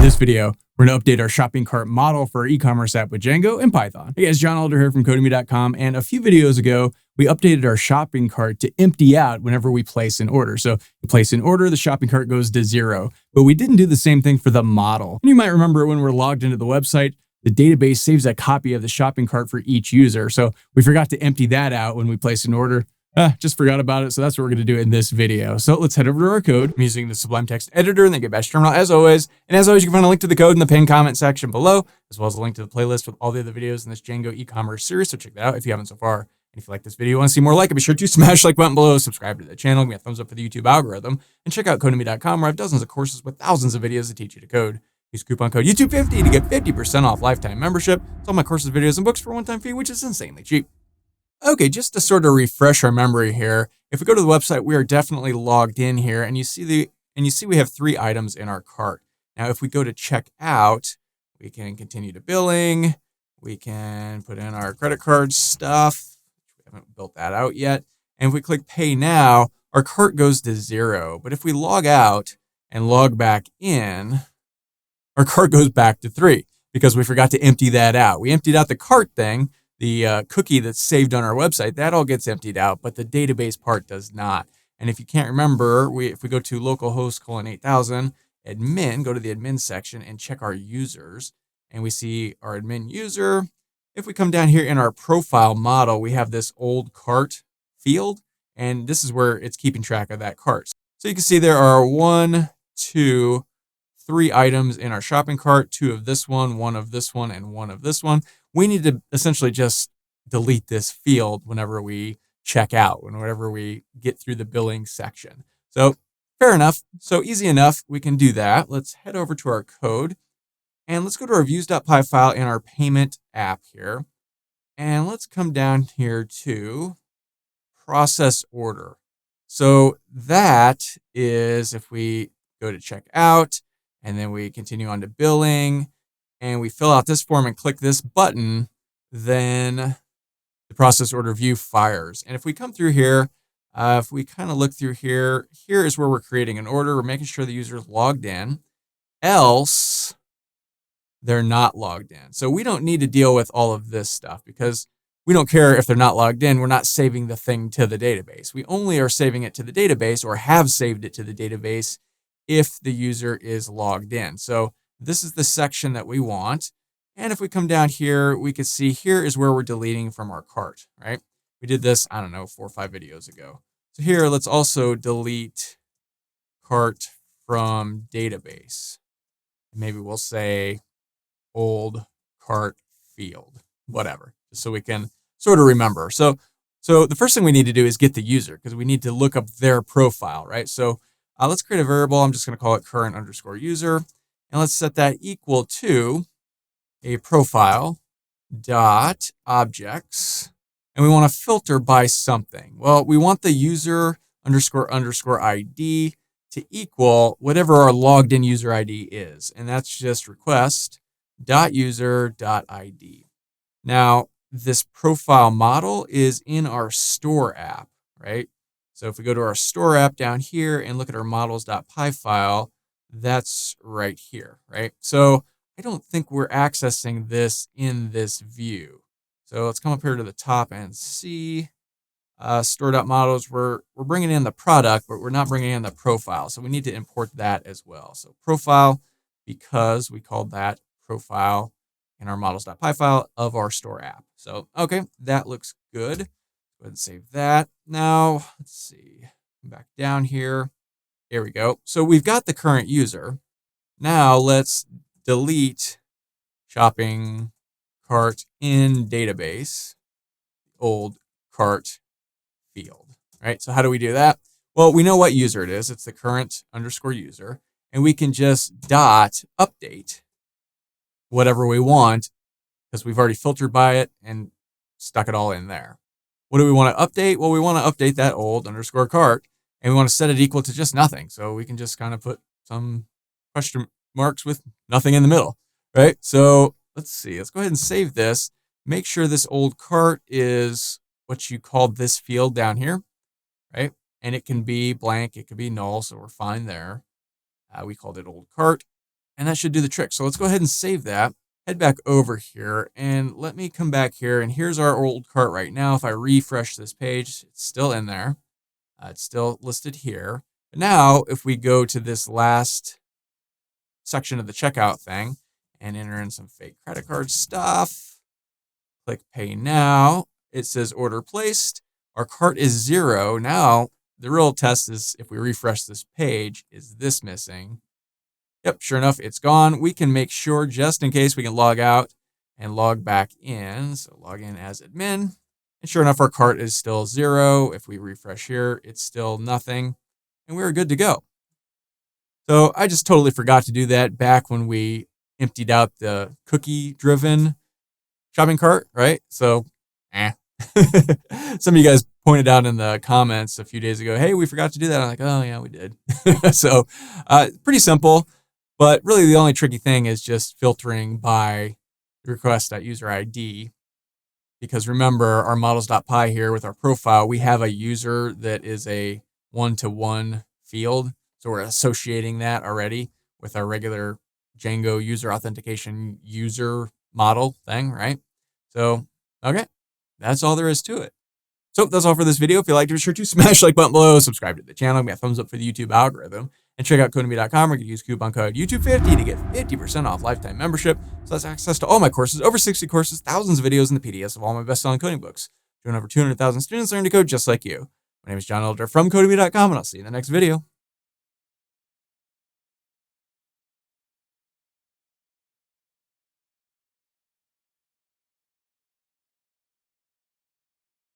this video, we're going to update our shopping cart model for our e-commerce app with Django and Python. Hey guys, John Alder here from Codemy.com, and a few videos ago, we updated our shopping cart to empty out whenever we place an order. So you place an order, the shopping cart goes to 0, but we didn't do the same thing for the model. And you might remember when we're logged into the website, the database saves a copy of the shopping cart for each user. So we forgot to empty that out when we place an order. Just forgot about it. So that's what we're going to do in this video. So let's head over to our code. I'm using the Sublime Text Editor and the Get Bash terminal as always. And as always, you can find a link to the code in the pinned comment section below, as well as a link to the playlist with all the other videos in this Django e-commerce series. So check that out if you haven't so far. And if you like this video, you want to see more like it, be sure to smash the like button below, subscribe to the channel, give me a thumbs up for the YouTube algorithm, and check out Codemy.com, where I have dozens of courses with thousands of videos to teach you to code. Use coupon code YouTube50 to get 50% off lifetime membership. It's all my courses, videos, and books for a one-time fee, which is insanely cheap. Okay, just to sort of refresh our memory here, if we go to the website, we are definitely logged in here, and you see we have 3 items in our cart. Now, if we go to check out, we can continue to billing. We can put in our credit card stuff. We haven't built that out yet. And if we click pay now, our cart goes to 0. But if we log out and log back in, our cart goes back to 3 because we forgot to empty that out. We emptied out the cart thing, the cookie that's saved on our website, that all gets emptied out, but the database part does not. And if you can't remember, if we go to localhost:8000 admin, go to the admin section and check our users, and we see our admin user. If we come down here in our profile model, we have this old cart field, and this is where it's keeping track of that cart. So you can see there are 1, 2, 3 items in our shopping cart, 2 of this one of this one, and 1 of this one. We need to essentially just delete this field whenever we check out, whenever we get through the billing section. So fair enough. So easy enough. We can do that. Let's head over to our code and let's go to our views.py file in our payment app here. And let's come down here to process order. So that is if we go to check out and then we continue on to billing, and we fill out this form and click this button, then the process order view fires. And if we come through here, if we kind of look through here, here is where we're creating an order. We're making sure the user is logged in, else they're not logged in. So we don't need to deal with all of this stuff because we don't care if they're not logged in. We're not saving the thing to the database. We only are saving it to the database or have saved it to the database if the user is logged in. So this is the section that we want. And if we come down here, we can see here is where we're deleting from our cart, right? We did this, I don't know, 4 or 5 videos ago. So here, let's also delete cart from database. Maybe we'll say old cart field, whatever, just so we can sort of remember. So the first thing we need to do is get the user because we need to look up their profile, right? So let's create a variable. I'm just going to call it current_user. And let's set that equal to a profile dot objects. And we want to filter by something. Well, we want the user __ ID to equal whatever our logged in user ID is. And that's just request.user.id. Now, this profile model is in our store app, right? So if we go to our store app down here and look at our models.py file, that's right here, right? So I don't think we're accessing this in this view. So let's come up here to the top and see store.models. We're bringing in the product, but we're not bringing in the profile. So we need to import that as well. So profile, because we called that profile in our models.py file of our store app. So, okay, that looks good. Go ahead and save that. Now, let's see, come back down here. Here we go. So we've got the current user. Now let's delete shopping cart in database, old cart field, right? So how do we do that? Well, we know what user it is. It's the current_user, and we can just update whatever we want because we've already filtered by it and stuck it all in there. What do we want to update? Well, we want to update that old _cart. And we want to set it equal to just nothing. So we can just kind of put some question marks with nothing in the middle, right? So let's see. Let's go ahead and save this. Make sure this old cart is what you called this field down here, right? And it can be blank. It could be null. So we're fine there. We called it old cart. And that should do the trick. So let's go ahead and save that. Head back over here and let me come back here. And here's our old cart right now. If I refresh this page, it's still in there. It's still listed here. But now, if we go to this last section of the checkout thing and enter in some fake credit card stuff, click pay now. It says order placed. Our cart is 0. Now, the real test is if we refresh this page, is this missing? Yep, sure enough, it's gone. We can make sure, just in case, we can log out and log back in. So log in as admin. And sure enough, our cart is still 0. If we refresh here, it's still nothing. And we're good to go. So I just totally forgot to do that back when we emptied out the cookie-driven shopping cart, right? So, Some of you guys pointed out in the comments a few days ago, hey, we forgot to do that. I'm like, oh, yeah, we did. So pretty simple. But really, the only tricky thing is just filtering by request.user ID. Because remember, our models.py here with our profile, we have a user that is a one-to-one field. So we're associating that already with our regular Django user authentication user model thing, right? So, okay, that's all there is to it. So that's all for this video. If you liked it, be sure to smash the like button below, subscribe to the channel, give me a thumbs up for the YouTube algorithm, and check out Codemy.com where you can use coupon code YouTube50 to get 50% off lifetime membership. So that's access to all my courses, over 60 courses, thousands of videos, and the PDFs of all my best-selling coding books. Join over 200,000 students learning to code just like you. My name is John Elder from Codemy.com, and I'll see you in the next video.